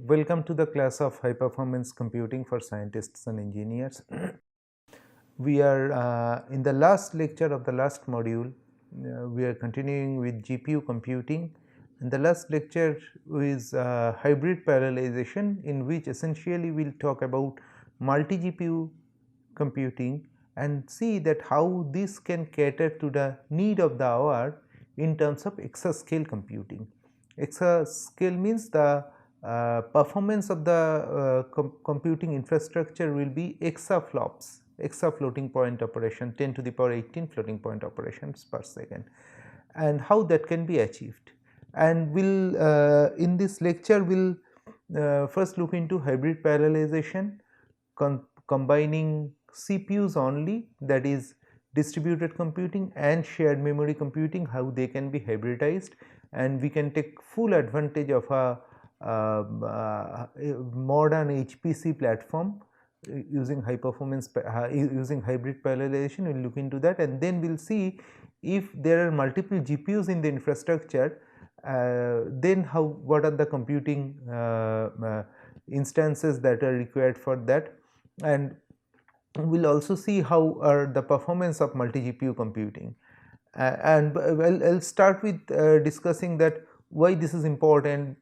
Welcome to the class of high performance computing for scientists and engineers. We are in the last lecture of the last module. We are continuing with GPU computing, and the last lecture is hybrid parallelization, in which essentially we will talk about multi GPU computing and see that how this can cater to the need of the hour in terms of exascale computing. Exascale means the performance of the computing infrastructure will be exaflops, exa floating point operation, 10 to the power 18 floating point operations per second, and how that can be achieved. And we'll in this lecture we'll first look into hybrid parallelization, combining CPUs only, that is distributed computing and shared memory computing, how they can be hybridized, and we can take full advantage of a modern HPC platform using high performance using hybrid parallelization. We will look into that, and then we will see if there are multiple GPUs in the infrastructure, then what are the computing instances that are required for that, and we will also see how are the performance of multi GPU computing. And I will start with discussing that why this is important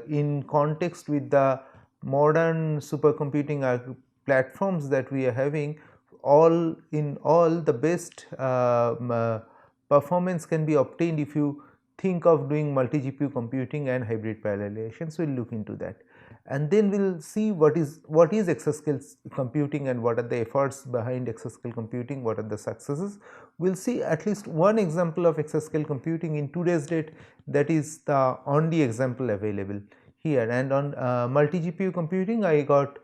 in context with the modern supercomputing platforms that we are having. All the best performance can be obtained if you think of doing multi GPU computing and hybrid parallelization. So we will look into that, and then we will see what is exascale computing and what are the efforts behind exascale computing, what are the successes. We will see at least one example of exascale computing in today's date, that is the only example available here. And on multi GPU computing, I got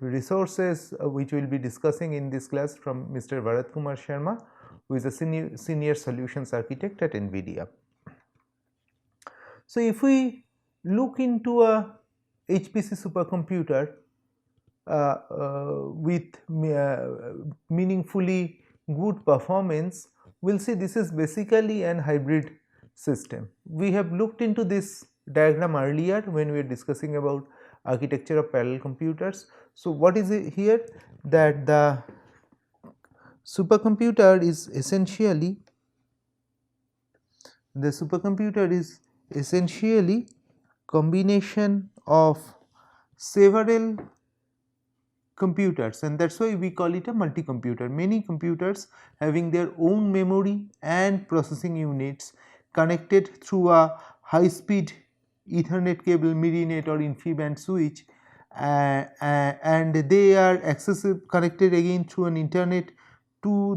resources which we will be discussing in this class from Mr. Bharat Kumar Sharma, who is a senior solutions architect at NVIDIA. So if we look into a HPC supercomputer with meaningfully good performance, we will see this is basically an hybrid system. We have looked into this diagram earlier when we were discussing about architecture of parallel computers. So what is it here? That the supercomputer is essentially combination of several computers, and that is why we call it a multi-computer. Many computers having their own memory and processing units connected through a high speed Ethernet cable, MIDI-NET or InfiniBand switch, and they are connected again through an Ethernet to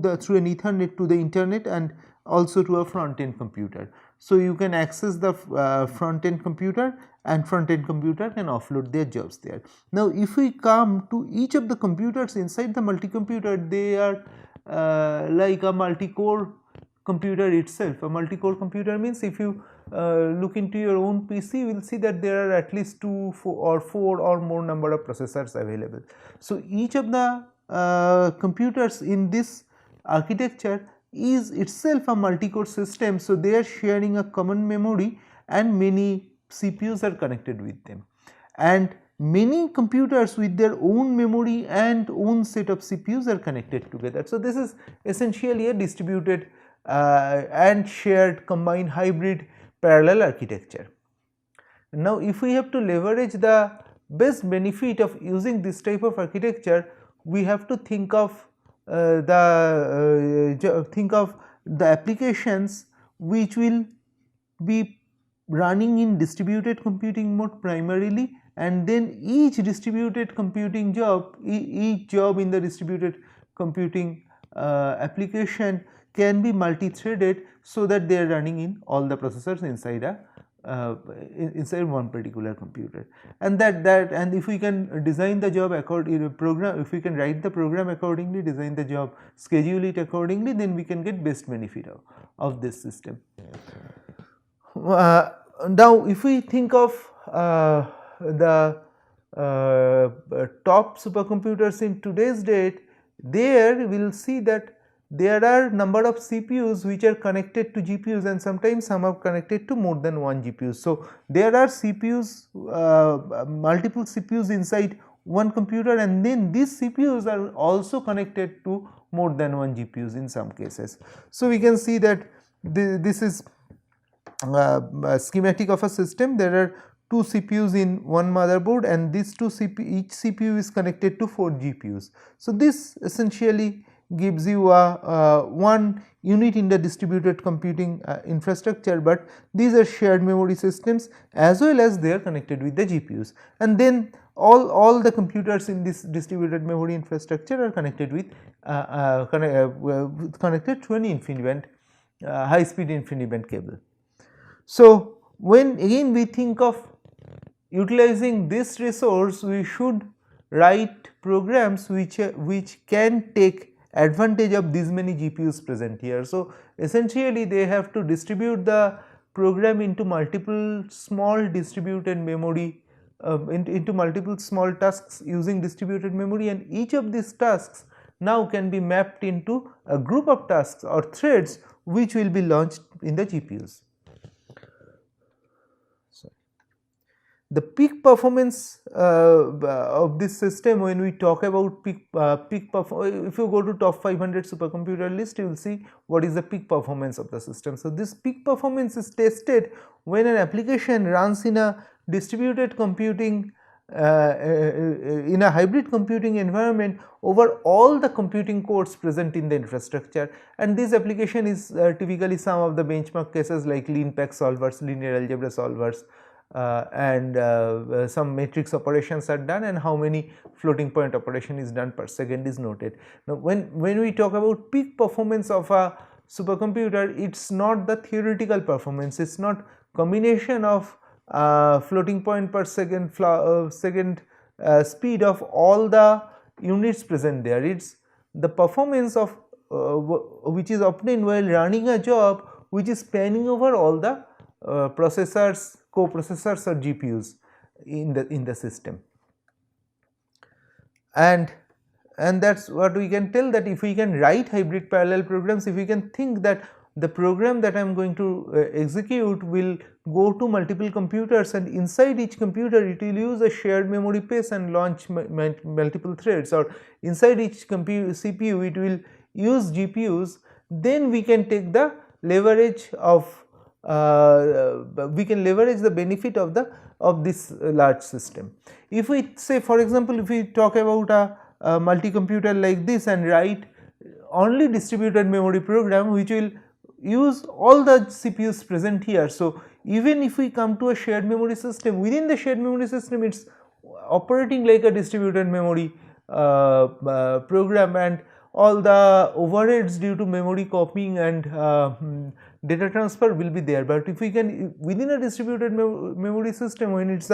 the internet and also to a front-end computer. So you can access the front-end computer, and front-end computer can offload their jobs there. Now if we come to each of the computers inside the multi-computer, they are like a multi-core computer itself. A multi-core computer means if you look into your own PC, you will see that there are at least 2, 4 or more number of processors available. So each of the computers in this architecture is itself a multi-core system. So they are sharing a common memory and many CPUs are connected with them, and many computers with their own memory and own set of CPUs are connected together. So this is essentially a distributed and shared combined hybrid parallel architecture. Now if we have to leverage the best benefit of using this type of architecture, we have to think of the applications which will be running in distributed computing mode primarily, and then each distributed computing job, each job in the distributed computing application can be multi-threaded, so that they are running in all the processors inside inside one particular computer. And and if we can design the job if we can write the program accordingly, design the job, schedule it accordingly, then we can get best benefit of this system. Now if we think of the top supercomputers in today's date, there we will see that there are number of CPUs which are connected to GPUs, and sometimes some are connected to more than one GPU. So, there are CPUs, multiple CPUs inside one computer, and then these CPUs are also connected to more than one GPUs in some cases. So, we can see that this is a schematic of a system. There are 2 CPUs in one motherboard, and these each CPU is connected to 4 GPUs. So, this essentially gives you a one unit in the distributed computing infrastructure, but these are shared memory systems as well as they are connected with the GPUs, and then all the computers in this distributed memory infrastructure are connected with connected to an InfiniBand high speed InfiniBand cable. So, when again we think of utilizing this resource, we should write programs which can take advantage of these many GPUs present here. So, essentially they have to distribute the program into multiple small distributed memory, into multiple small tasks using distributed memory, and each of these tasks now can be mapped into a group of tasks or threads which will be launched in the GPUs. The peak performance of this system, when we talk about peak performance, if you go to top 500 supercomputer list, you will see what is the peak performance of the system. So, this peak performance is tested when an application runs in a distributed computing in a hybrid computing environment over all the computing cores present in the infrastructure, and this application is typically some of the benchmark cases like LeanPack solvers, linear algebra solvers, and some matrix operations are done, and how many floating point operation is done per second is noted. Now, when we talk about peak performance of a supercomputer, it is not the theoretical performance, it is not combination of floating point per second speed of all the units present there. It is the performance of which is obtained while running a job which is spanning over all the processors, co-processors or GPUs in the system, and that is what we can tell, that if we can write hybrid parallel programs, if we can think that the program that I am going to execute will go to multiple computers, and inside each computer it will use a shared memory space and launch multiple threads, or inside each CPU it will use GPUs, then we can take the leverage of we can leverage the benefit of this large system. If we say, for example, if we talk about a multi-computer like this and write only distributed memory program which will use all the CPUs present here. So, even if we come to a shared memory system, within the shared memory system it is operating like a distributed memory program, and all the overheads due to memory copying and data transfer will be there. But if we can within a distributed memory system, when it is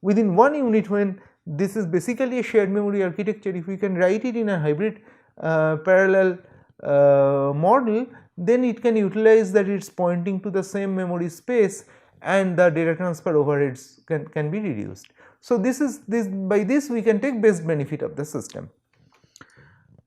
within one unit, when this is basically a shared memory architecture, if we can write it in a hybrid parallel model, then it can utilize that it is pointing to the same memory space, and the data transfer overheads can be reduced. So, by this we can take best benefit of the system.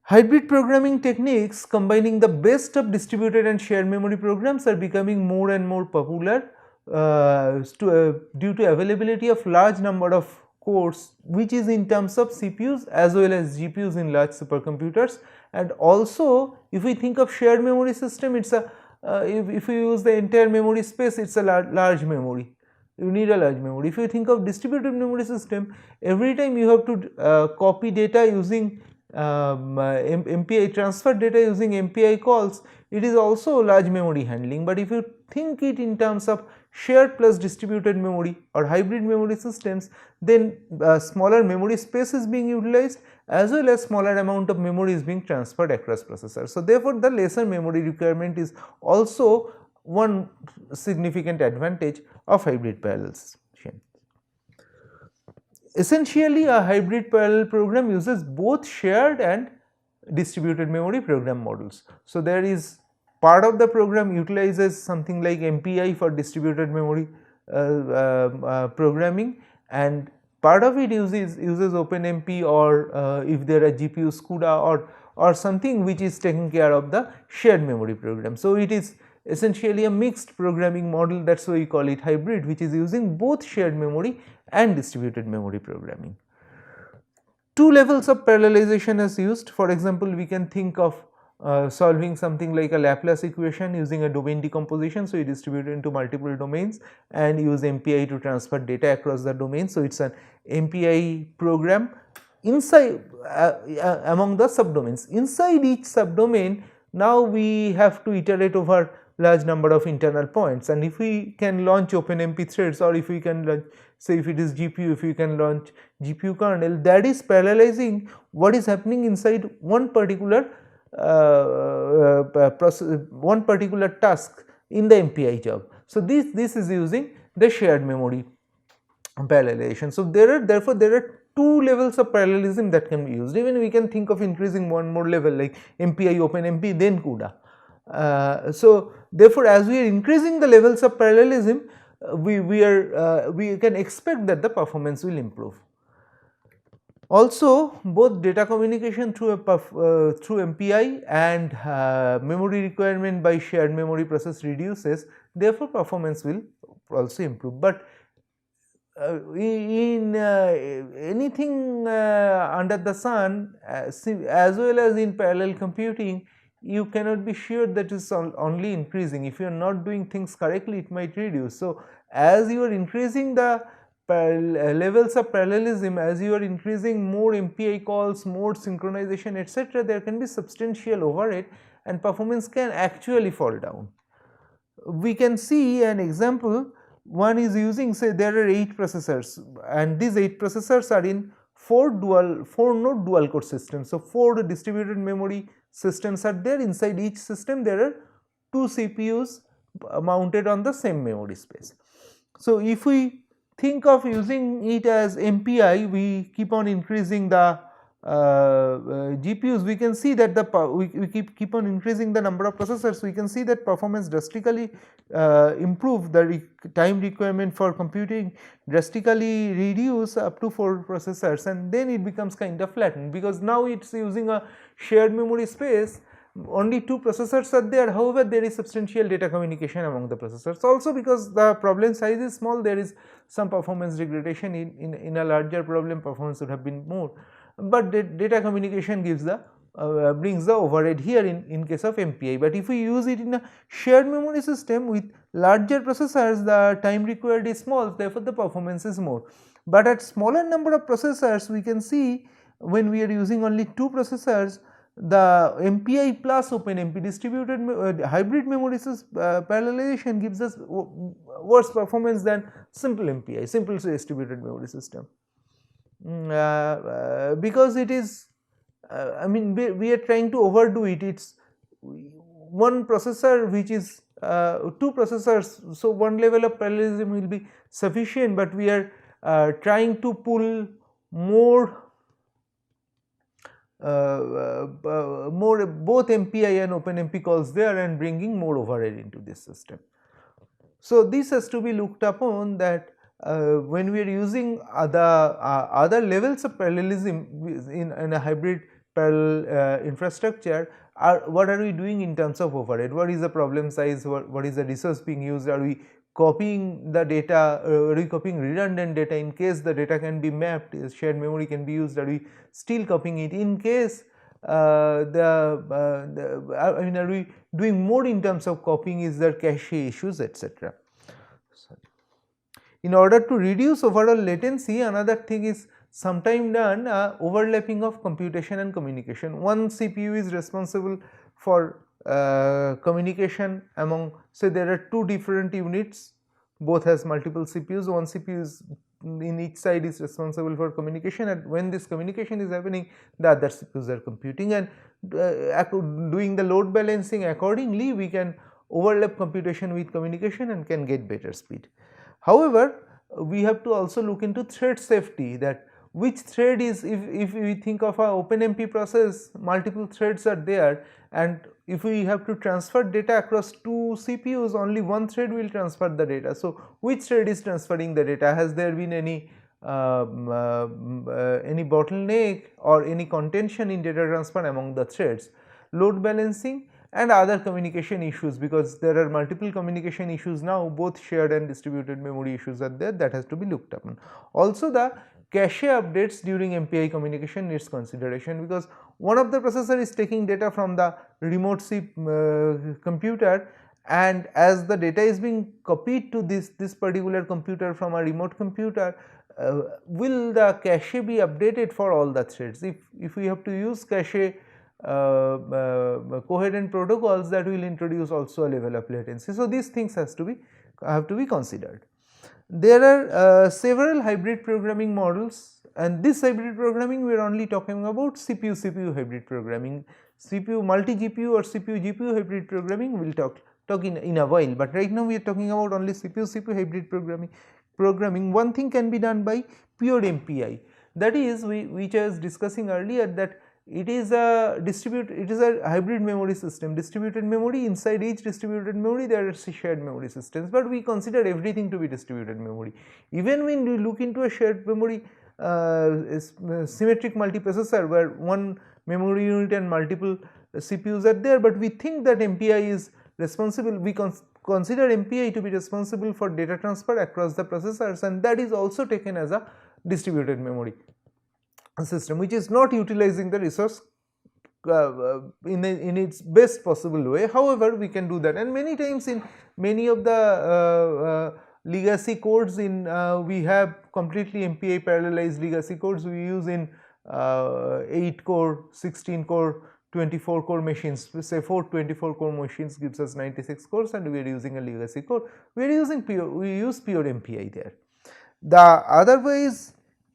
Hybrid programming techniques combining the best of distributed and shared memory programs are becoming more and more popular due to availability of large number of cores, which is in terms of CPUs as well as GPUs in large supercomputers. And also, if we think of shared memory system, it is a if we use the entire memory space, it is a large memory, you need a large memory. If you think of distributed memory system, every time you have to copy data using MPI, transfer data using MPI calls, it is also large memory handling. But if you think it in terms of shared plus distributed memory or hybrid memory systems, then smaller memory space is being utilized as well as smaller amount of memory is being transferred across processors. So, therefore, the lesser memory requirement is also one significant advantage of hybrid parallelisation. Essentially, a hybrid parallel program uses both shared and distributed memory program models. So, there is part of the program utilizes something like MPI for distributed memory programming, and part of it uses OpenMP, or if there are GPU CUDA or something which is taking care of the shared memory program. So it is essentially a mixed programming model, that is why we call it hybrid, which is using both shared memory and distributed memory programming. Two levels of parallelization is used. For example, we can think of solving something like a Laplace equation using a domain decomposition. So, you distribute it into multiple domains and use MPI to transfer data across the domain. So, it is an MPI program inside among the subdomains. Inside each subdomain, now we have to iterate over large number of internal points, and if we can launch OpenMP threads, or if we can launch, say if it is GPU, if we can launch GPU kernel, that is parallelizing what is happening inside one particular one particular task in the MPI job. So, this is using the shared memory parallelization. So, therefore there are two levels of parallelism that can be used. Even we can think of increasing one more level like MPI, OpenMP, then CUDA. So, therefore, as we are increasing the levels of parallelism, we can expect that the performance will improve. Also, both data communication through MPI and memory requirement by shared memory process reduces, therefore performance will also improve. But in anything under the sun, as well as in parallel computing, you cannot be sure that is only increasing. If you are not doing things correctly, it might reduce. So, as you are increasing the levels of parallelism, as you are increasing more MPI calls, more synchronization, etc., there can be substantial overhead and performance can actually fall down. We can see an example. One is using, say there are 8 processors, and these 8 processors are in 4 node dual core systems. So, 4 distributed memory systems are there. Inside each system there are 2 CPUs mounted on the same memory space. So, if we think of using it as MPI, we keep on increasing the GPUs, we can see that we keep on increasing the number of processors, we can see that performance drastically improve, the time requirement for computing drastically reduce up to 4 processors, and then it becomes kind of flattened, because now it is using a shared memory space. Only 2 processors are there, however, there is substantial data communication among the processors. Also, because the problem size is small, there is some performance degradation. In a larger problem, performance would have been more, but data communication gives the brings the overhead here in case of MPI. But if we use it in a shared memory system with larger processors, the time required is small, therefore the performance is more. But at smaller number of processors, we can see when we are using only 2 processors, the MPI plus OpenMP distributed hybrid memory parallelization gives us worse performance than simple MPI, simple distributed memory system. Because it is, I mean, we are trying to overdo it. It's one processor which is 2 processors, so one level of parallelism will be sufficient, but we are trying to pull more both MPI and OpenMP calls there and bringing more overhead into this system. So, this has to be looked upon, that when we are using other levels of parallelism in a hybrid parallel infrastructure, what are we doing in terms of overhead? What is the problem size? What is the resource being used? Are we copying the data, are we copying redundant data in case the data can be mapped, shared memory can be used? Are we still copying it in case I mean, are we doing more in terms of copying? Is there cache issues, etc.? In order to reduce overall latency, another thing is sometime done overlapping of computation and communication. One CPU is responsible for communication among, say there are 2 different units, both has multiple CPUs. One CPU is in each side is responsible for communication, and when this communication is happening, the other CPUs are computing, and doing the load balancing accordingly, we can overlap computation with communication and can get better speed. However, we have to also look into thread safety, that which thread is, if we think of a OpenMP process, multiple threads are there, and if we have to transfer data across 2 CPUs, only one thread will transfer the data. So, which thread is transferring the data? Has there been any any bottleneck or any contention in data transfer among the threads, load balancing and other communication issues, because there are multiple communication issues now, both shared and distributed memory issues are there, that has to be looked upon. Also the cache updates during MPI communication needs consideration, because one of the processor is taking data from the remote computer, and as the data is being copied to this particular computer from a remote computer, will the cache be updated for all the threads? If we have to use cache coherent protocols, that will introduce also a level of latency. So these things have to be considered. There are several hybrid programming models, and this hybrid programming we are only talking about CPU hybrid programming. CPU multi GPU or CPU GPU hybrid programming we will talk in a while, but right now we are talking about only CPU hybrid programming. One thing can be done by pure MPI, that is which I was discussing earlier, that it is a hybrid memory system, distributed memory. Inside each distributed memory there are shared memory systems, but we consider everything to be distributed memory. Even when we look into a shared memory symmetric multiprocessor where one memory unit and multiple CPUs are there, but we think that MPI is responsible, we consider MPI to be responsible for data transfer across the processors, and that is also taken as a distributed memory system, which is not utilizing the resource in its best possible way. However, we can do that, and many times in many of the legacy codes in we have completely MPI parallelized legacy codes we use in 8 core, 16 core, 24 core machines. Say 24 core machines gives us 96 cores, and we are using a legacy core. We use pure MPI there. The other way is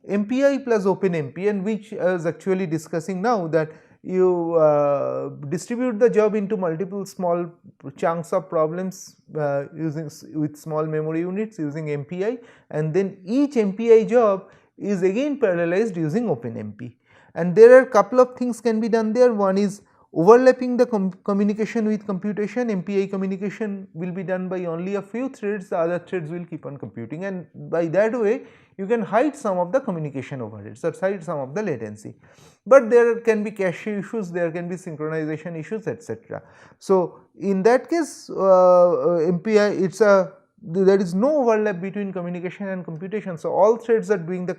MPI plus OpenMP, and which I was actually discussing now, that you distribute the job into multiple small chunks of problems with small memory units using MPI, and then each MPI job is again parallelized using OpenMP. And there are couple of things can be done there. One is overlapping the communication with computation. MPI communication will be done by only a few threads, the other threads will keep on computing, and by that way you can hide some of the communication overheads or hide some of the latency. But there can be cache issues, there can be synchronization issues, etc. So in that case MPI, there is no overlap between communication and computation. So all threads are doing the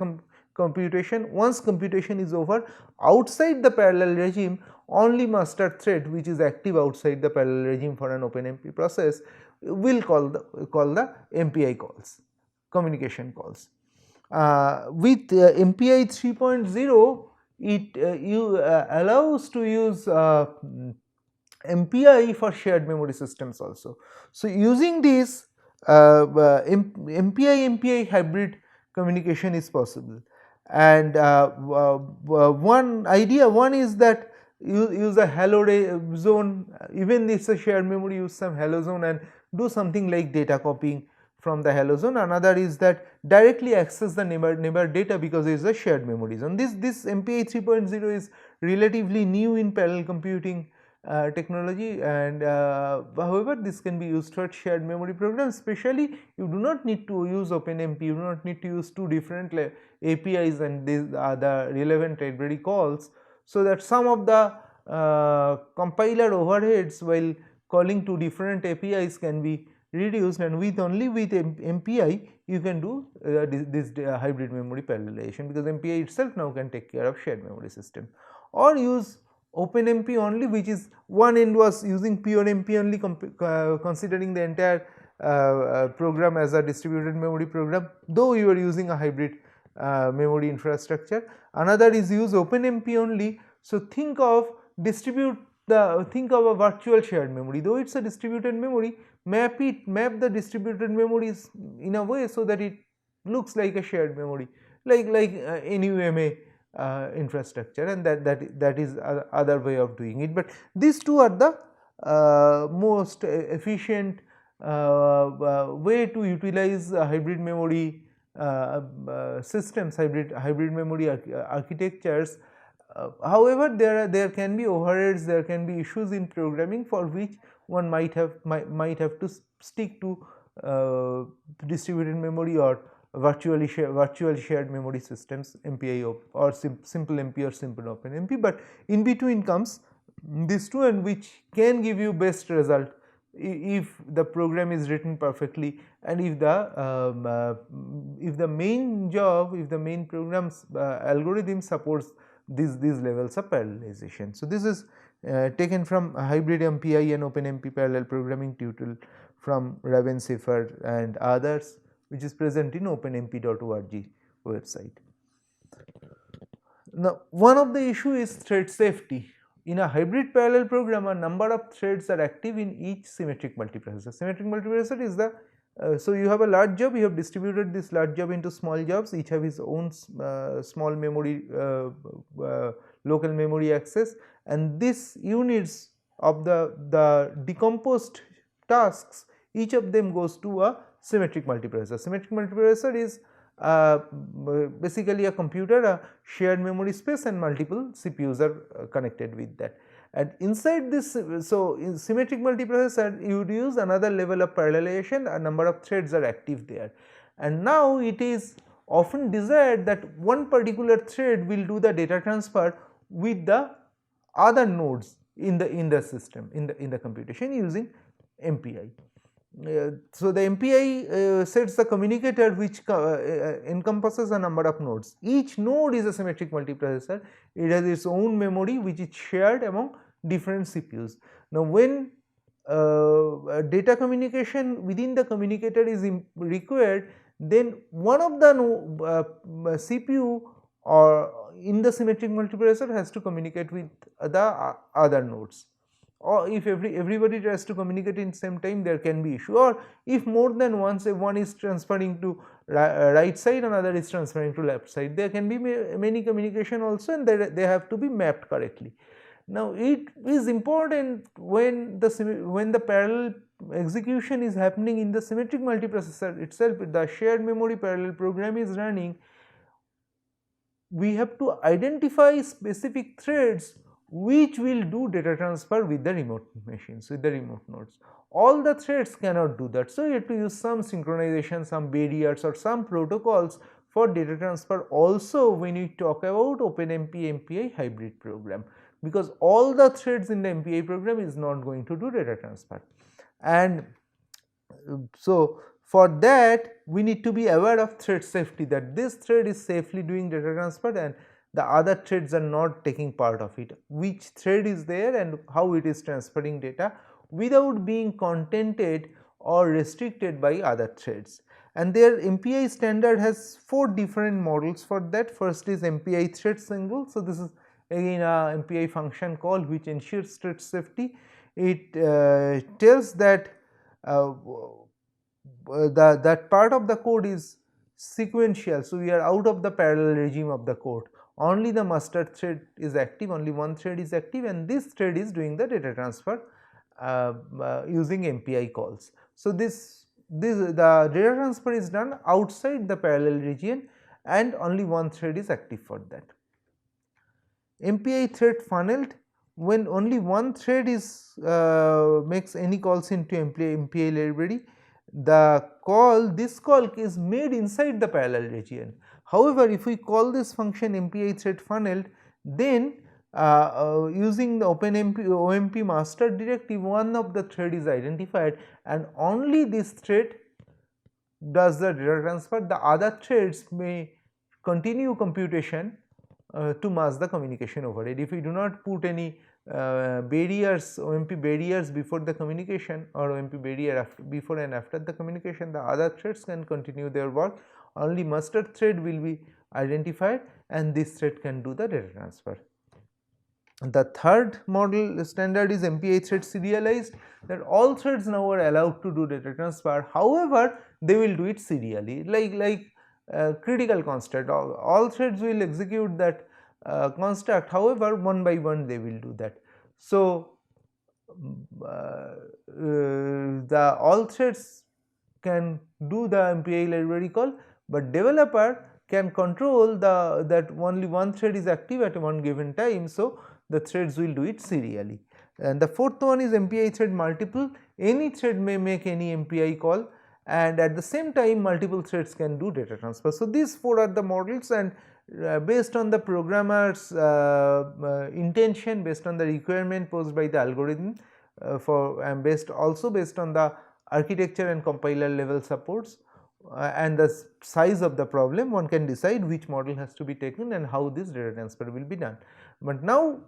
computation. Once computation is over, outside the parallel regime, only master thread, which is active outside the parallel regime for an OpenMP process, will call the MPI calls, communication calls. With MPI 3.0, it allows to use MPI for shared memory systems also. So using this MPI hybrid communication is possible, and one is that you use a hello zone, even if it's a shared memory, use some hello zone and do something like data copying from the hello zone. Another is that directly access the neighbor data, because it is a shared memory zone. This MPI 3.0 is relatively new in parallel computing technology, and however this can be used for shared memory programs. Especially you do not need to use OpenMP, you do not need to use two different APIs and these are the relevant library calls, so that some of the compiler overheads while calling to different APIs can be reduced, and with MPI you can do this hybrid memory parallelization, because MPI itself now can take care of shared memory system. Or use OpenMP only, which is one end was using pure MP only, considering the entire program as a distributed memory program, though you are using a hybrid memory infrastructure. Another is use OpenMP only. So think of a virtual shared memory, though it is a distributed memory, map the distributed memories in a way so that it looks like a shared memory, like NUMA infrastructure, and that is other way of doing it. But these two are the most efficient way to utilize hybrid memory systems, hybrid memory architectures. However, there can be overheads, there can be issues in programming for which one might have to stick to distributed memory or virtual shared memory systems, MPI or simple MP or simple open MP, but in between comes these two, and which can give you best result if the program is written perfectly, and if the main job, if the main program's algorithm supports these levels of parallelization. So this is taken from hybrid MPI and OpenMP parallel programming tutorial from Raven Sefer and others, which is present in openmp.org website. Now, one of the issue is thread safety. In a hybrid parallel program, a number of threads are active in each symmetric multiprocessor. Symmetric multiprocessor is the so you have a large job, you have distributed this large job into small jobs, each have his own small memory, local memory access, and these units of the decomposed tasks, each of them goes to a symmetric multiprocessor. Symmetric multiprocessor is basically a computer, a shared memory space, and multiple CPUs are connected with that. And inside this, so in symmetric multiprocessor, you would use another level of parallelization, a number of threads are active there. And now it is often desired that one particular thread will do the data transfer with the other nodes in the system, in the computation using MPI. So the MPI sets the communicator which encompasses a number of nodes. Each node is a symmetric multiprocessor. It has its own memory which is shared among different CPUs. Now, when data communication within the communicator is required, then one of the CPU or in the symmetric multiprocessor has to communicate with the other nodes. Or if everybody tries to communicate in same time, there can be issue, or if more than once, if one is transferring to right side, another is transferring to left side, there can be many communication also, and they have to be mapped correctly. Now, it is important when the parallel execution is happening in the symmetric multiprocessor itself, the shared memory parallel program is running, we have to identify specific threads which will do data transfer with the remote machines, with the remote nodes. All the threads cannot do that, so you have to use some synchronization, some barriers or some protocols for data transfer also when you talk about OpenMP MPI hybrid program, because all the threads in the MPI program is not going to do data transfer. And so for that we need to be aware of thread safety, that this thread is safely doing data transfer and the other threads are not taking part of it, which thread is there and how it is transferring data without being contented or restricted by other threads. And their MPI standard has 4 different models for that. First is MPI thread single. So this is again a MPI function call which ensures thread safety. It tells that that part of the code is sequential, so we are out of the parallel regime of the code. Only the master thread is active, only one thread is active, and this thread is doing the data transfer using MPI calls. So the data transfer is done outside the parallel region and only one thread is active for that. MPI thread funneled, when only one thread is makes any calls into MPI library, this call is made inside the parallel region. However, if we call this function MPI thread funneled, then using the OMP master directive, one of the thread is identified and only this thread does the data transfer. The other threads may continue computation to mask the communication overhead. If we do not put any barriers, OMP barriers before the communication or OMP barrier before and after the communication, the other threads can continue their work. Only master thread will be identified and this thread can do the data transfer. The third model standard is MPI thread serialized, that all threads now are allowed to do data transfer. However, they will do it serially, like critical construct. All threads will execute that construct, however one by one they will do that. So all threads can do the MPI library call, but developer can control that only one thread is active at one given time, so the threads will do it serially. And the fourth one is MPI thread multiple. Any thread may make any MPI call, and at the same time multiple threads can do data transfer. So, these 4 are the models, and based on the programmer's intention, based on the requirement posed by the algorithm, and based on the architecture and compiler level supports and the size of the problem, one can decide which model has to be taken and how this data transfer will be done. But now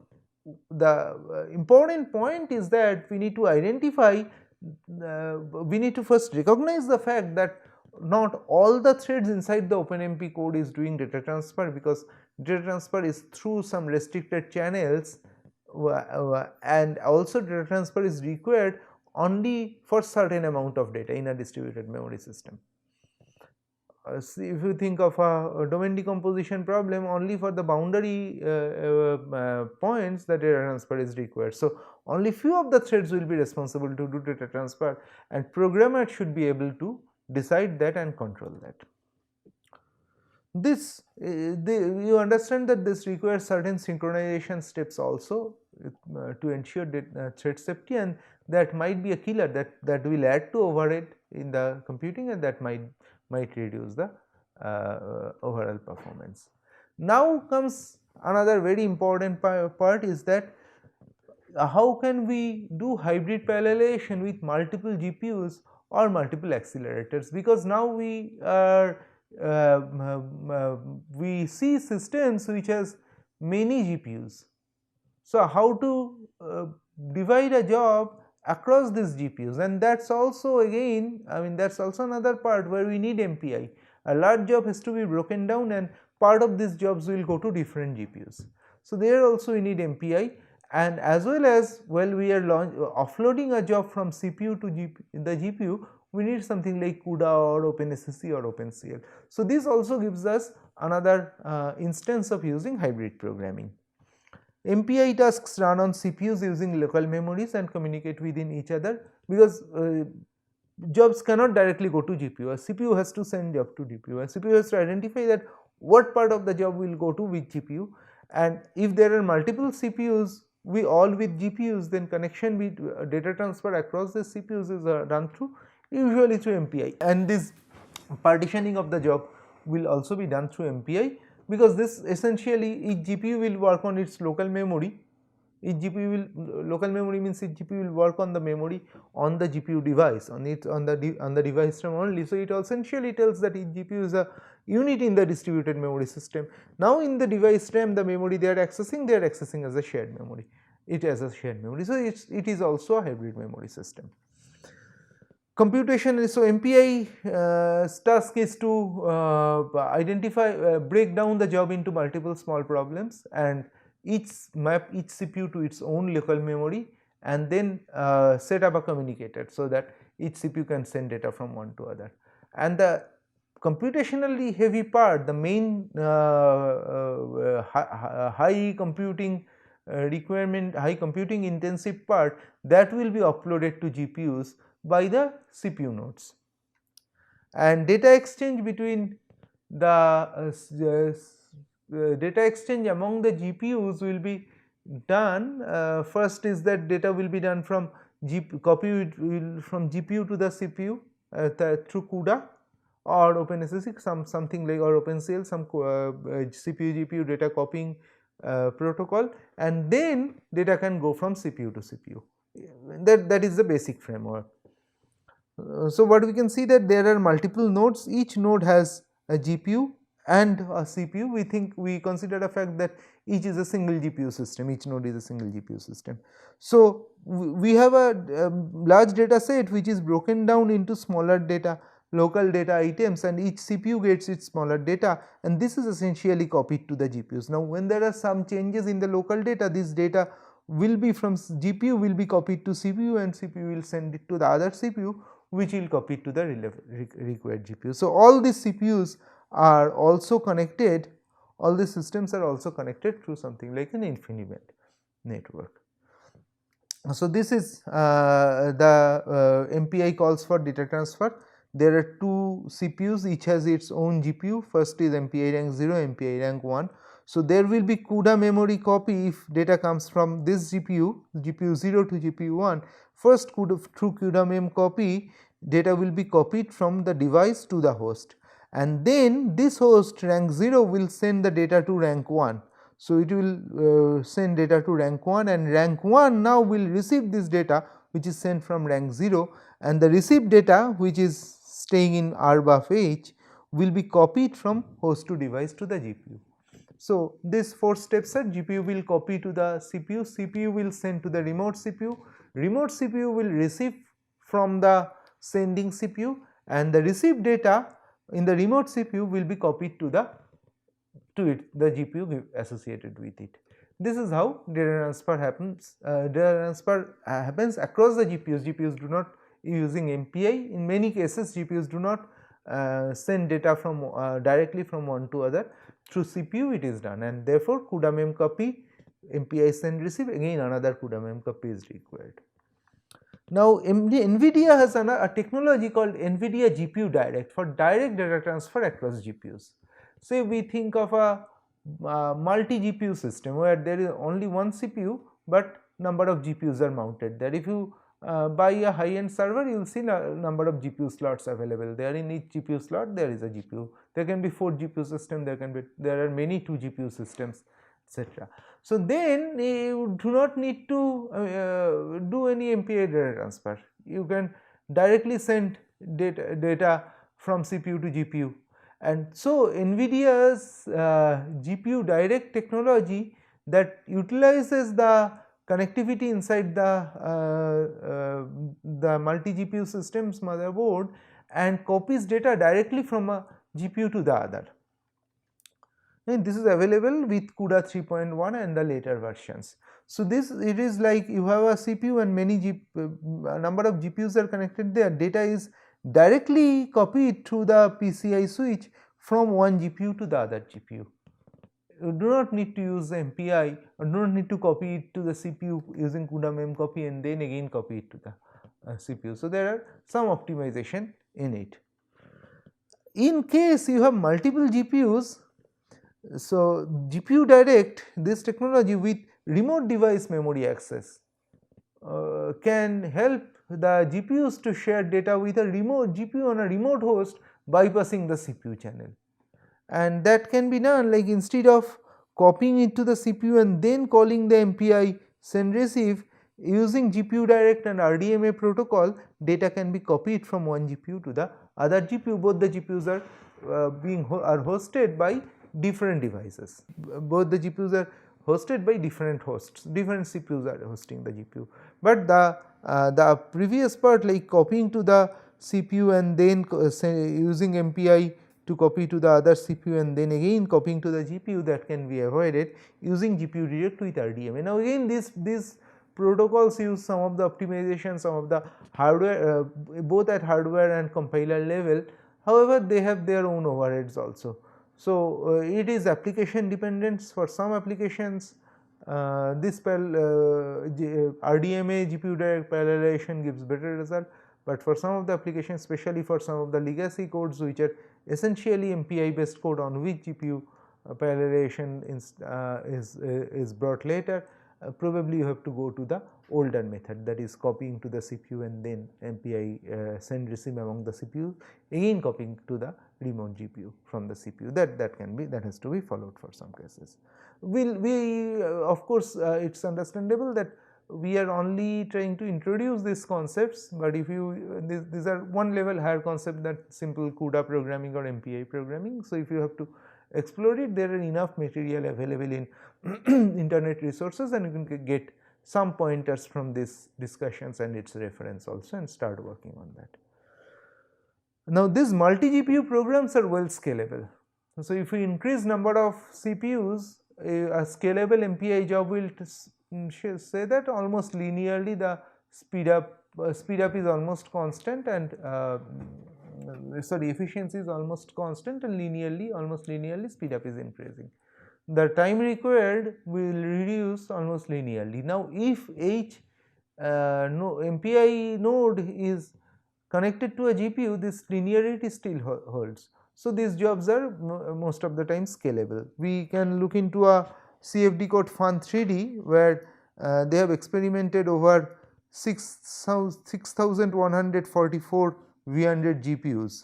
the important point is that we need to identify, we need to first recognize the fact that not all the threads inside the OpenMP code is doing data transfer, because data transfer is through some restricted channels, and also data transfer is required only for certain amount of data in a distributed memory system. See, if you think of a domain decomposition problem, only for the boundary points the data transfer is required. So, only few of the threads will be responsible to do data transfer, and programmer should be able to decide that and control that. This you understand that this requires certain synchronization steps also to ensure thread safety, and that might be a killer that will add to overhead in the computing, and that might reduce the overall performance. Now comes another very important part is that how can we do hybrid parallelization with multiple GPUs or multiple accelerators, because now we are we see systems which has many GPUs. So, how to divide a job across these GPUs, and that is also again, I mean, that is also another part where we need MPI. A large job has to be broken down, and part of these jobs will go to different GPUs. So, there also we need MPI, and as well as while we are offloading a job from CPU to the GPU, we need something like CUDA or OpenSSE or OpenCL. So, this also gives us another instance of using hybrid programming. MPI tasks run on CPUs using local memories and communicate within each other, because jobs cannot directly go to GPU. A CPU has to send job to GPU. A CPU has to identify that what part of the job will go to which GPU, and if there are multiple CPUs we all with GPUs, then connection with data transfer across the CPUs is done through usually through MPI, and this partitioning of the job will also be done through MPI, because this essentially each GPU will work on its local memory. Each GPU will local memory means each GPU will work on the memory on the GPU device, on the device RAM only. So, it essentially tells that each GPU is a unit in the distributed memory system. Now, in the device RAM, the memory they are accessing as a shared memory. It as a shared memory. So, it is also a hybrid memory system. Computation is, so MPI task is to break down the job into multiple small problems, and map each CPU to its own local memory, and then set up a communicator, so that each CPU can send data from one to other. And the computationally heavy part, the main high computing requirement, high computing intensive part, that will be uploaded to GPUs by the CPU nodes, and data exchange between the data exchange among the GPUs will be done. First is that data will be done from from GPU to the CPU through CUDA or OpenSSE, something like, or OpenCL, some CPU GPU data copying protocol, and then data can go from CPU to CPU. That is the basic framework. So, what we can see that there are multiple nodes, each node has a GPU and a CPU. We consider the fact that each is a single GPU system, each node is a single GPU system. So, we have a large data set which is broken down into smaller data, local data items, and each CPU gets its smaller data, and this is essentially copied to the GPUs. Now, when there are some changes in the local data, this data will be from GPU will be copied to CPU, and CPU will send it to the other CPU, which will copy it to the required GPU. So, all these CPUs are also connected, all these systems are also connected through something like an InfiniBand network. So, this is the MPI calls for data transfer. There are two CPUs, each has its own GPU. First is MPI rank 0, MPI rank 1. So there will be CUDA memory copy if data comes from this GPU, GPU 0 to GPU 1. First through CUDA mem copy, data will be copied from the device to the host, and then this host rank 0 will send the data to rank 1. So it will send data to rank 1, and rank 1 now will receive this data which is sent from rank 0, and the received data which is staying in RBUF H will be copied from host to device to the GPU. So this 4 steps are: GPU will copy to the CPU, CPU will send to the remote CPU will receive from the sending CPU, and the received data in the remote CPU will be copied to the GPU associated with it. This is how data transfer happens. Data transfer happens across the GPUs. GPUs do not using MPI. In many cases, GPUs do not send data from directly from one to other. Through CPU it is done, and therefore CUDA mem copy, MPI send receive, again another CUDA mem copy is required. Now NVIDIA has a technology called NVIDIA GPU Direct for direct data transfer across GPUs. Say we think of a multi GPU system where there is only one CPU but number of GPUs are mounted there. If you buy a high end server, you will see number of GPU slots available there. In each GPU slot there is a GPU. There can be 4 GPU system, there are many 2 GPU systems, etc. So then you do not need to do any MPI data transfer. You can directly send data from CPU to GPU. And so NVIDIA's GPU Direct technology that utilizes the connectivity inside the multi GPU systems motherboard and copies data directly from a GPU to the other. And this is available with CUDA 3.1 and the later versions. So this, it is like you have a CPU and many number of GPUs are connected there. Data is directly copied through the PCI switch from one GPU to the other GPU. You do not need to use MPI, or do not need to copy it to the CPU using CUDA mem copy and then again copy it to the CPU. So there are some optimization in it. In case you have multiple GPUs, so GPU Direct, this technology with remote device memory access can help the GPUs to share data with a remote GPU on a remote host bypassing the CPU channel. And that can be done like instead of copying it to the CPU and then calling the MPI send receive, using GPU Direct and RDMA protocol, data can be copied from one GPU to the other GPU. Both the GPUs are hosted by different devices. Both the GPUs are hosted by different hosts, different CPUs are hosting the GPU. But the previous part, like copying to the CPU and then using MPI to copy to the other CPU and then again copying to the GPU, that can be avoided using GPU Direct with RDMA. Now again these protocols use some of the optimization, some of the hardware, both at hardware and compiler level. However, they have their own overheads also. So it is application dependent. For some applications this RDMA GPU Direct parallelization gives better result, but for some of the applications, especially for some of the legacy codes which are essentially MPI based code on which GPU parallelization is brought later, probably you have to go to the older method, that is copying to the CPU and then MPI send receive among the CPU, again copying to the remote GPU from the CPU. That has to be followed for some cases. Of course it is understandable that we are only trying to introduce these concepts, but if you these are one level higher concept than simple CUDA programming or MPI programming. So if you have to explore it, there are enough material available in internet resources, and you can get some pointers from these discussions and its reference also and start working on that. Now these multi GPU programs are well scalable. So if we increase number of CPUs, a scalable MPI job will say that almost linearly the speed up is almost constant, and efficiency is almost constant, and almost linearly speed up is increasing. The time required will reduce almost linearly. Now if each MPI node is connected to a GPU, this linearity still holds. So these jobs are most of the time scalable. We can look into a CFD code Fun 3D, where they have experimented over 6,144 V100 GPUs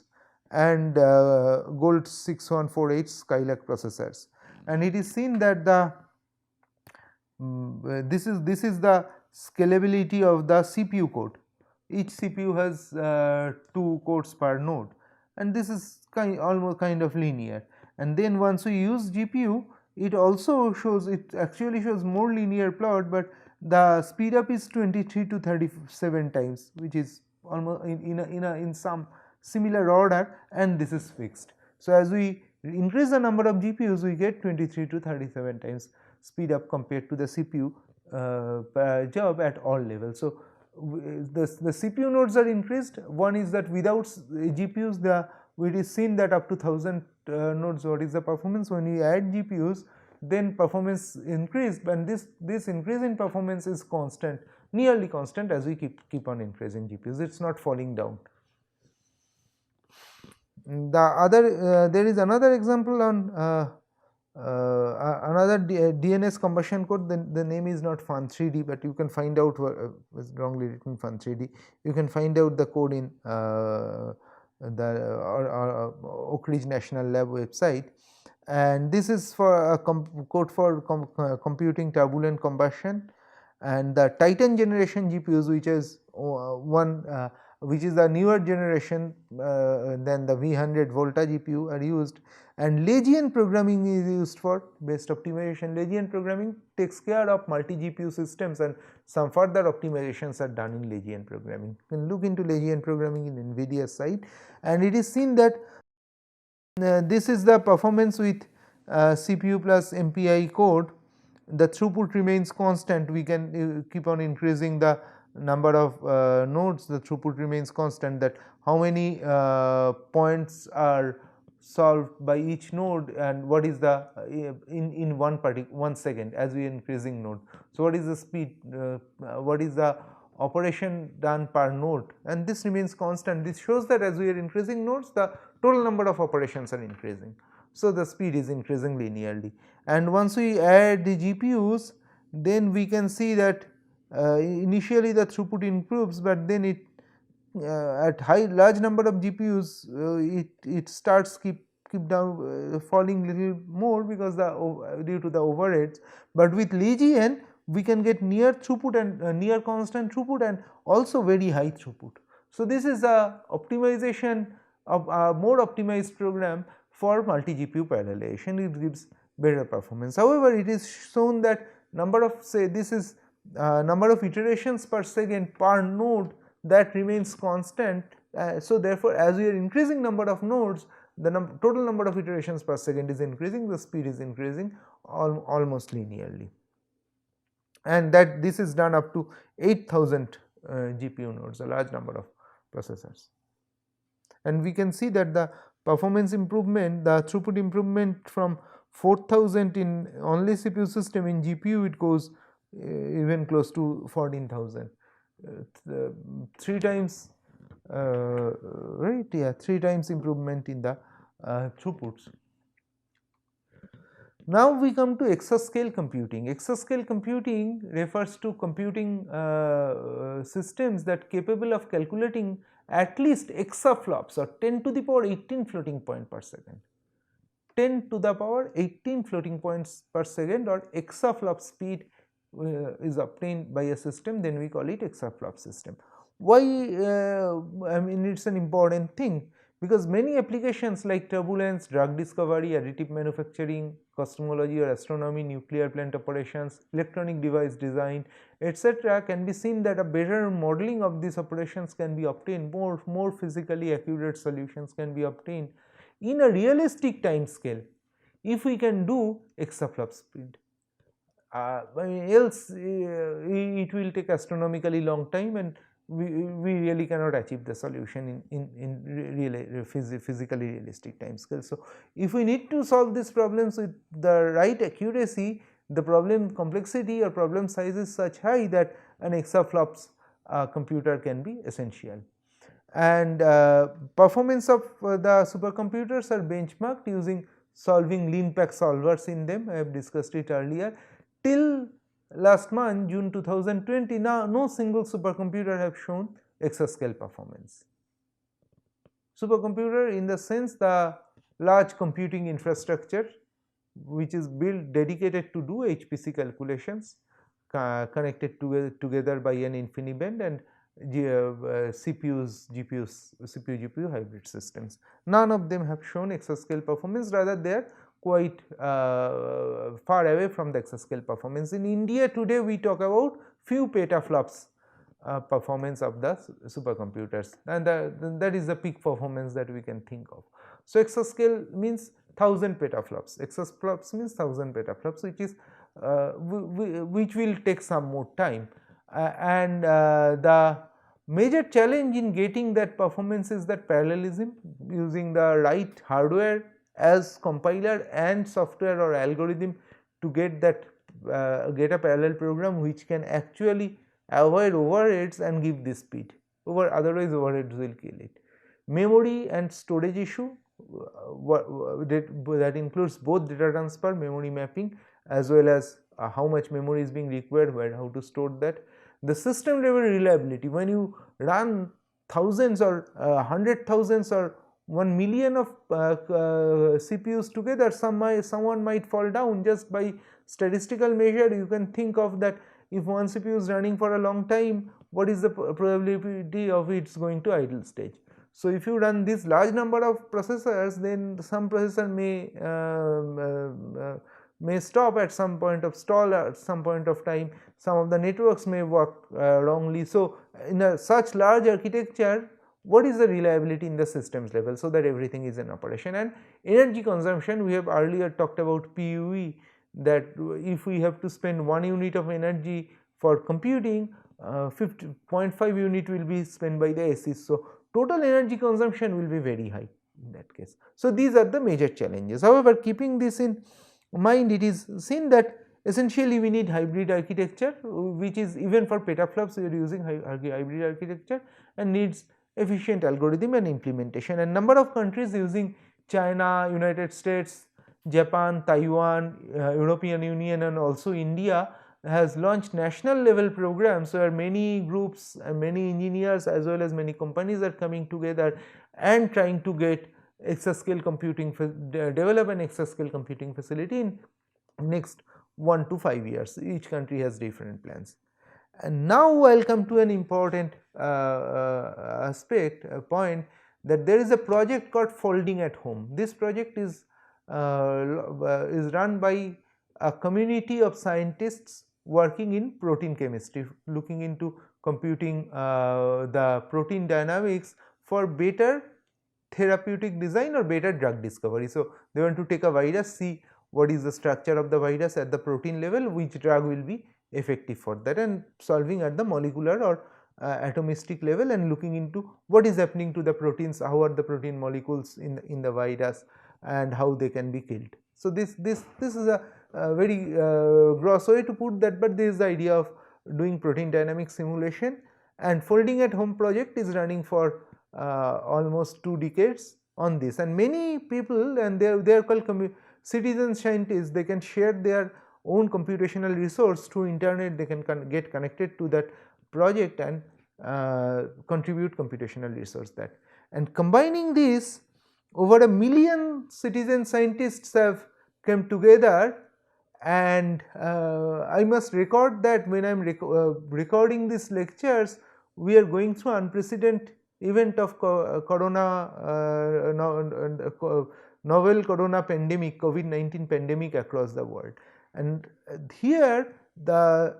and Gold 6148 Skylake processors, and it is seen that the this is the scalability of the CPU code. Each CPU has 2 cores per node, and this is almost kind of linear. And then once we use GPU, it also shows, it actually shows more linear plot, but the speed up is 23 to 37 times, which is almost in some similar order, and this is fixed. So as we increase the number of GPUs, we get 23 to 37 times speed up compared to the CPU job at all levels. So the CPU nodes are increased. One is that without GPUs, it is seen that up to 1000 nodes, what is the performance? When we add GPUs, then performance increased, and this increase in performance is constant, nearly constant, as we keep on increasing GPUs. It's not falling down. The other there is another example on another DNS combustion code. The name is not Fun 3D, but you can find out was wrongly written Fun 3D. You can find out the code in the Oak Ridge National Lab website, and this is for a code for computing turbulent combustion. And the Titan generation GPUs, which is which is the newer generation than the V100 Volta GPU, are used, and Legion programming is used for best optimization. Legion programming takes care of multi GPU systems, and some further optimizations are done in Legion programming. You can look into Legion programming in NVIDIA site, and it is seen that this is the performance with CPU plus MPI code. The throughput remains constant. We can keep on increasing the number of nodes, the throughput remains constant, that how many points are solved by each node, and what is the in 1 second as we are increasing node. So what is the speed, what is the operation done per node, and this remains constant. This shows that as we are increasing nodes, the total number of operations are increasing. So the speed is increasing linearly, and once we add the GPUs, then we can see that initially the throughput improves, but then it at large number of GPUs it starts keep down falling little more because due to the overheads. But with Legion we can get near throughput and near constant throughput, and also very high throughput. So this is a optimization of a more optimized program for multi GPU parallelization. It gives better performance. However, it is shown that number of, say, this is number of iterations per second per node, that remains constant. So therefore, as we are increasing number of nodes, the total number of iterations per second is increasing, the speed is increasing almost linearly, and that this is done up to 8000 GPU nodes, a large number of processors. And we can see that the performance improvement, the throughput improvement from 4000 in only CPU system, in GPU it goes even close to 14,000, 3 times, right? Yeah, 3 times improvement in the throughputs. Now we come to exascale computing. Exascale computing refers to computing systems that capable of calculating at least exaflops, or 10 to the power 18 floating point per second. 10 to the power 18 floating points per second, or exaflop speed is obtained by a system, then we call it exaflop system. Why? I mean, it's an important thing, because many applications like turbulence, drug discovery, additive manufacturing, cosmology or astronomy, nuclear plant operations, electronic device design, etc., can be seen that a better modeling of these operations can be obtained, more physically accurate solutions can be obtained in a realistic time scale if we can do exaflop speed. Else it will take astronomically long time, and we really cannot achieve the solution in physically realistic time scale. So if we need to solve these problems with the right accuracy, the problem complexity or problem size is such high that an exaflops computer can be essential. and performance of the supercomputers are benchmarked using solving lean pack solvers in them. I have discussed it earlier. Till last month, June 2020, now no single supercomputer have shown exascale performance. Supercomputer in the sense the large computing infrastructure which is built dedicated to do HPC calculations, connected together by an InfiniBand, and CPUs, GPUs, CPU GPU hybrid systems. None of them have shown exascale performance, rather they are quite far away from the exascale performance. In India today we talk about few petaflops performance of the supercomputers, and that is the peak performance that we can think of. So exascale means 1000 petaflops, exaflops means 1000 petaflops, which is which will take some more time, and the major challenge in getting that performance is that parallelism, using the right hardware as compiler and software or algorithm to get that get a parallel program which can actually avoid overheads and give this speed. Otherwise overheads will kill it. Memory and storage issue, that includes both data transfer, memory mapping, as well as how much memory is being required, where, how to store that. The system level reliability, when you run thousands or 100,000s or 1,000,000 of CPUs together, someone might fall down. Just by statistical measure you can think of that if one CPU is running for a long time, what is the probability of its going to idle stage. So if you run this large number of processors, then some processor may stop at some point of stall at some point of time, some of the networks may work wrongly. So in a such large architecture, what is the reliability in the systems level, so that everything is in operation. And energy consumption, we have earlier talked about PUE, that if we have to spend 1 unit of energy for computing, 0.5 unit will be spent by the ASICs. So total energy consumption will be very high in that case. So these are the major challenges. However, keeping this in mind, it is seen that essentially we need hybrid architecture, which is even for petaflops we are using hybrid architecture, and needs efficient algorithm and implementation. And number of countries using China, United States, Japan, Taiwan, European Union, and also India has launched national level programs where many groups and many engineers as well as many companies are coming together and trying to get exascale computing, develop an exascale computing facility in next 1 to 5 years. Each country has different plans. And now I will come to an important aspect, a point, that there is a project called Folding at Home. This project is run by a community of scientists working in protein chemistry, looking into computing the protein dynamics for better therapeutic design or better drug discovery. So they want to take a virus, see what is the structure of the virus at the protein level, which drug will be effective for that, and solving at the molecular or atomistic level and looking into what is happening to the proteins, how are the protein molecules in the virus and how they can be killed. So this is a very gross way to put that, but this is the idea of doing protein dynamic simulation. And Folding at Home project is running for almost 2 decades on this, and many people, and they are called citizen scientists, they can share their own computational resource through internet, they can get connected to that project and contribute computational resource that. And combining this, over 1 million citizen scientists have come together, and I must record that when I am recording these lectures, we are going through unprecedented event of novel corona pandemic, COVID-19 pandemic across the world. And here the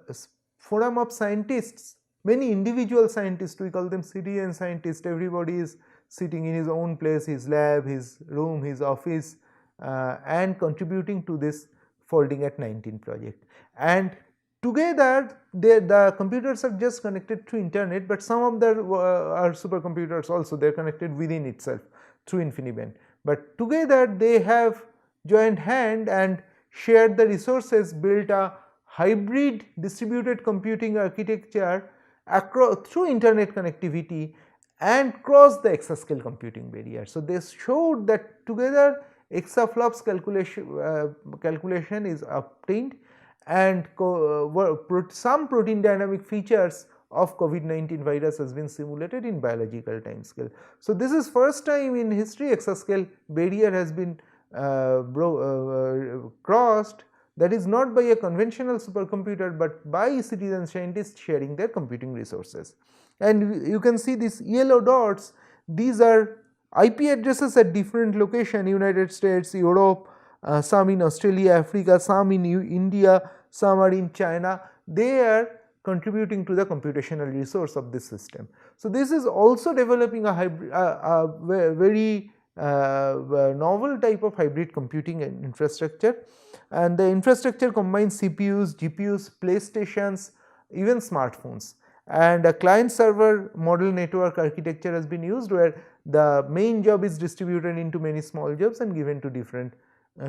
forum of scientists, many individual scientists, we call them citizen scientists, everybody is sitting in his own place, his lab, his room, his office, and contributing to this Folding at 19 project. And together the computers are just connected through internet, but some of them are supercomputers also, they are connected within itself through InfiniBand. But together they have joined hand and shared the resources, built a hybrid distributed computing architecture across through internet connectivity, and cross the exascale computing barrier. So, they showed that together exaflops calculation is obtained, and some protein dynamic features of COVID-19 virus has been simulated in biological time scale. So, this is first time in history exascale barrier has been crossed, that is not by a conventional supercomputer, but by citizen scientists sharing their computing resources. And you can see these yellow dots, these are IP addresses at different location, United States, Europe, some in Australia, Africa, some in India, some are in China. They are contributing to the computational resource of this system. So, this is also developing a hybrid, very novel type of hybrid computing infrastructure, and the infrastructure combines CPUs, GPUs, playstations, even smartphones, and a client server model network architecture has been used, where the main job is distributed into many small jobs and given to different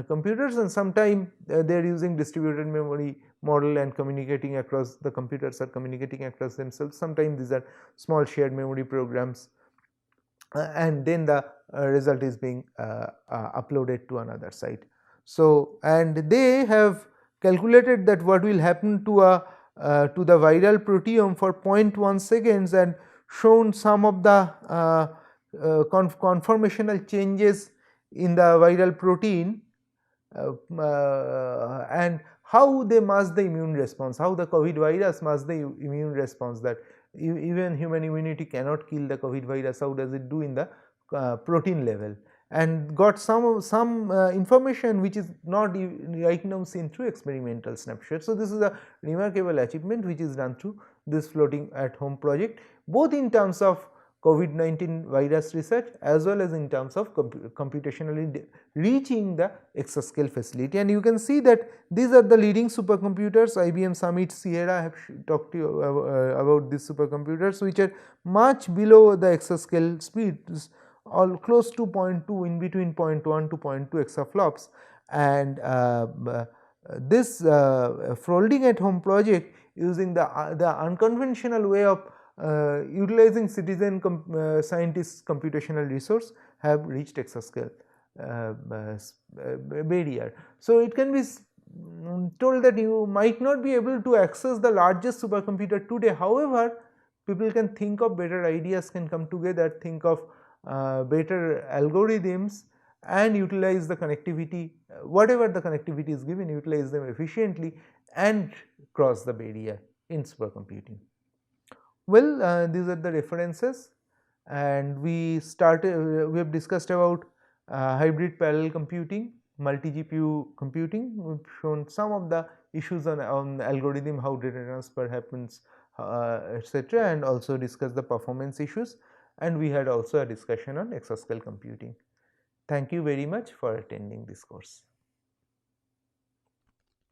computers, and sometimes they are using distributed memory model and communicating across, the computers are communicating across themselves. Sometimes these are small shared memory programs, and then the result is being uploaded to another site. So, and they have calculated that what will happen to a to the viral proteome for 0.1 seconds, and shown some of the conformational changes in the viral protein, and how they mask the immune response, how the COVID virus masks the immune response, that even human immunity cannot kill the COVID virus, how does it do in the protein level, and got some information which is not right now seen through experimental snapshot. So, this is a remarkable achievement which is done through this floating at home project, both in terms of COVID-19 virus research as well as in terms of computationally reaching the exascale facility. And you can see that these are the leading supercomputers. IBM Summit Sierra, I have talked to you about these supercomputers, which are much below the exascale speeds, all close to 0.2, in between 0.1 to 0.2 exaflops. And this folding at home project, using the unconventional way of utilizing citizen scientists computational resource, have reached exascale barrier. So, it can be told that you might not be able to access the largest supercomputer today. However, people can think of better ideas, can come together, think of better algorithms, and utilize the connectivity, whatever the connectivity is given, utilize them efficiently and cross the barrier in supercomputing. Well, these are the references, and we we have discussed about hybrid parallel computing, multi-GPU computing. We have shown some of the issues on algorithm, how data transfer happens, etc., and also discussed the performance issues, and we had also a discussion on exascale computing. Thank you very much for attending this course.